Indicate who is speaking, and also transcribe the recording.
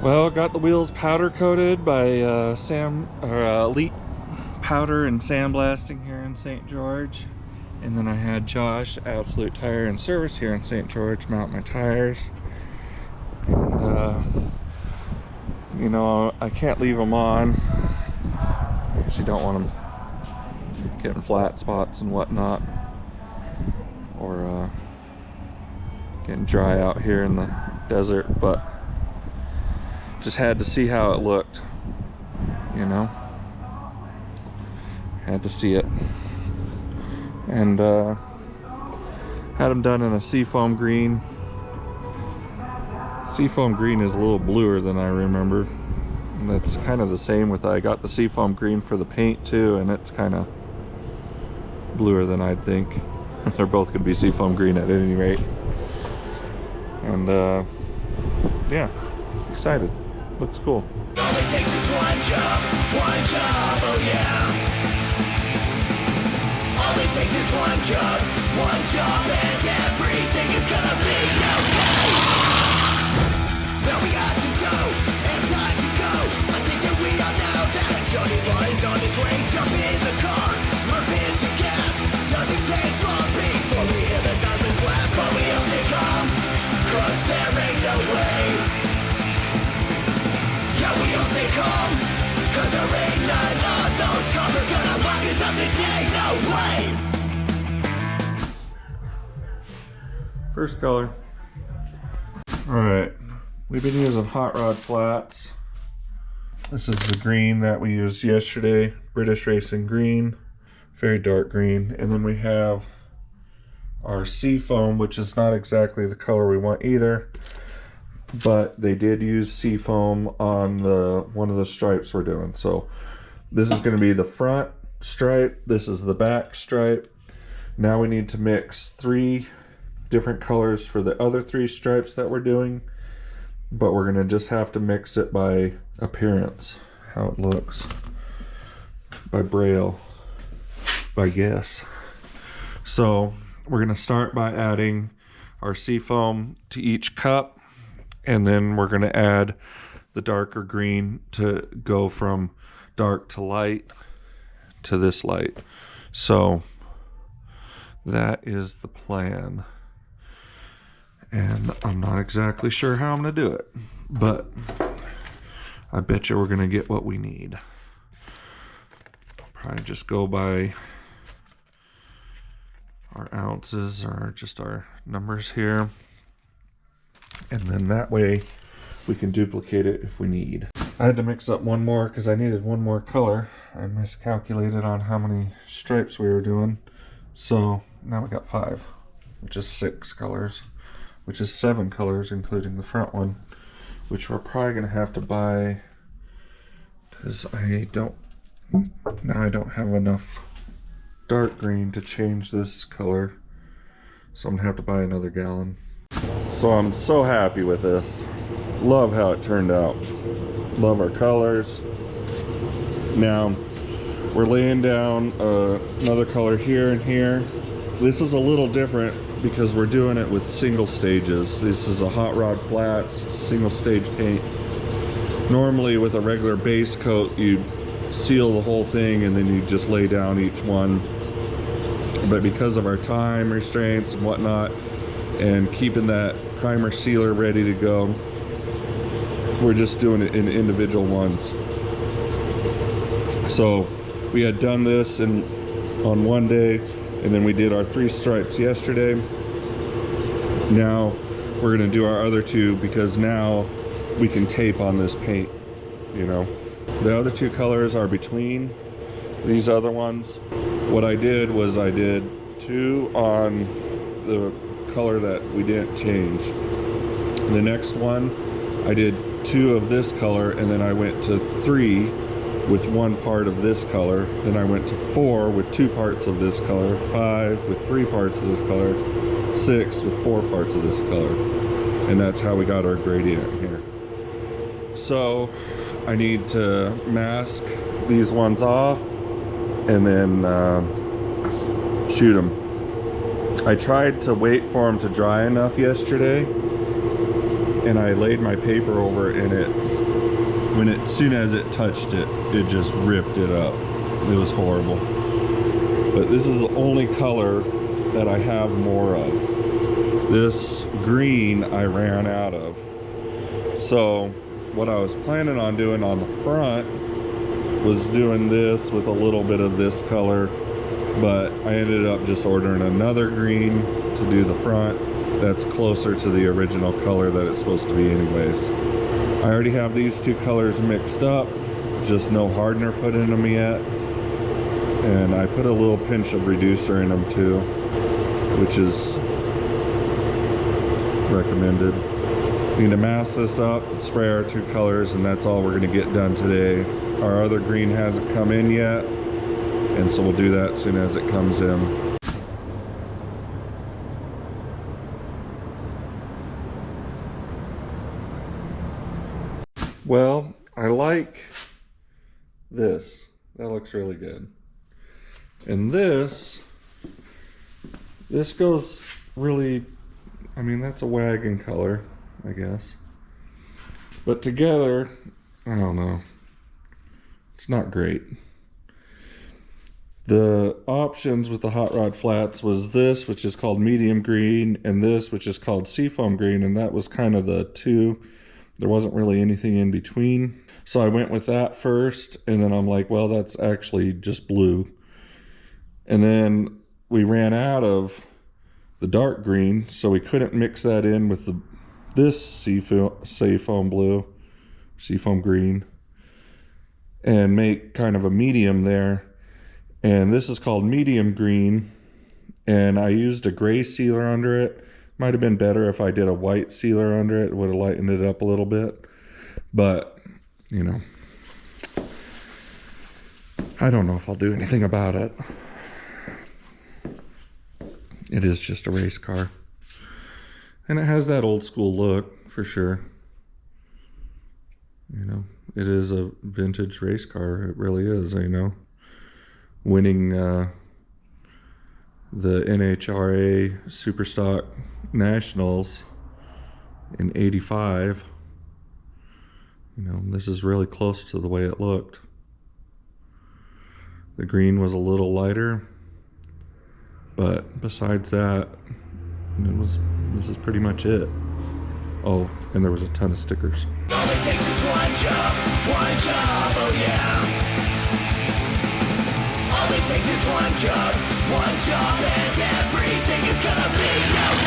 Speaker 1: Well, got the wheels powder coated by Elite Powder and Sandblasting here in St. George. And then I had Josh, Absolute Tire and Service here in St. George, mount my tires. And, you know, I can't leave them on because you don't want them getting flat spots and whatnot, or getting dry out here in the desert, but just had to see how it looked, you know, had to see it. And had them done in a seafoam green. Seafoam green is a little bluer than I remember, and that's kind of the same with, I got the seafoam green for the paint too, and it's kind of bluer than I'd think. They're both going to be seafoam green at any rate. And yeah, excited. Looks cool.
Speaker 2: All it takes is one job, oh yeah. All it takes is one job, and everything is gonna be okay. Now we got to go, and it's time to go. I think that we all know that Johnny Boy is on his way. Jump in the car, Murphy is the gas. Doesn't take long before we hear the sirens blast. But we all stay calm, 'cause there ain't no way. Yeah, we all stay calm, 'cause there ain't none of those coppers gonna lock us up today. No way.
Speaker 1: First color. Alright, we've been using Hot Rod Flatz. This is the green that we used yesterday, British Racing green, very dark green. And then we have our Seafoam, which is not exactly the color we want either, but they did use Seafoam on one of the stripes we're doing. So this is going to be the front stripe, this is the back stripe. Now we need to mix 3 different colors for the other 3 stripes that we're doing, but we're gonna just have to mix it by appearance, how it looks, by braille, by guess. So we're gonna start by adding our Seafoam to each cup, and then we're gonna add the darker green to go from dark to light to this light. So that is the plan. And I'm not exactly sure how I'm going to do it, but I bet you we're going to get what we need. Probably just go by our ounces or just our numbers here. And then that way we can duplicate it if we need. I had to mix up one more because I needed one more color. I miscalculated on how many stripes we were doing. So now we got 5, which is 6 colors. Which is 7 colors, including the front one, which we're probably gonna have to buy because I don't have enough dark green to change this color, so I'm gonna have to buy another gallon. So I'm so happy with this. Love how it turned out. Love our colors. Now we're laying down another color here and here. This is a little different because we're doing it with single stages. This is a Hot Rod Flatz single stage paint. Normally with a regular base coat you seal the whole thing and then you just lay down each one, but because of our time restraints and whatnot and keeping that primer sealer ready to go, we're just doing it in individual ones. So we had done this on one day, and then we did our 3 stripes yesterday. Now we're gonna do our other 2 because now we can tape on this paint, you know. The other 2 colors are between these other ones. What I did was I did 2 on the color that we didn't change. The next one I did 2 of this color, and then I went to 3 with 1 part of this color, then I went to 4 with 2 parts of this color, 5 with 3 parts of this color, 6 with 4 parts of this color, and that's how we got our gradient here. So I need to mask these ones off and then shoot them. I tried to wait for them to dry enough yesterday, and I laid my paper over it, and as soon as it touched it, it just ripped it up. It was horrible. But this is the only color that I have more of. This green I ran out of. So what I was planning on doing on the front was doing this with a little bit of this color, but I ended up just ordering another green to do the front that's closer to the original color that it's supposed to be anyways. I already have these two colors mixed up, just no hardener put in them yet. And I put a little pinch of reducer in them too, which is recommended. Need to mask this up, spray our two colors, and that's all we're gonna get done today. Our other green hasn't come in yet, and so we'll do that as soon as it comes in. Well, I like this. That looks really good. And this goes really, I mean, that's a wagon color, I guess. But together, I don't know. It's not great. The options with the Hot Rod Flatz was this, which is called medium green, and this, which is called seafoam green, and that was kind of the two. There wasn't really anything in between. So I went with that first, and then I'm like, well, that's actually just blue. And then we ran out of the dark green, so we couldn't mix that in with this seafoam green, and make kind of a medium there. And this is called medium green, and I used a gray sealer under it. Might have been better if I did a white sealer under it. It would have lightened it up a little bit. But, you know, I don't know if I'll do anything about it. It is just a race car. And it has that old school look, for sure. You know, it is a vintage race car. It really is, you know. Winning the NHRA Superstock Nationals in '85. You know, this is really close to the way it looked. The green was a little lighter, but besides that, this is pretty much it. Oh, and there was a ton of stickers.
Speaker 2: All it takes is one job, oh yeah. All it takes is one job, and everything is gonna be okay.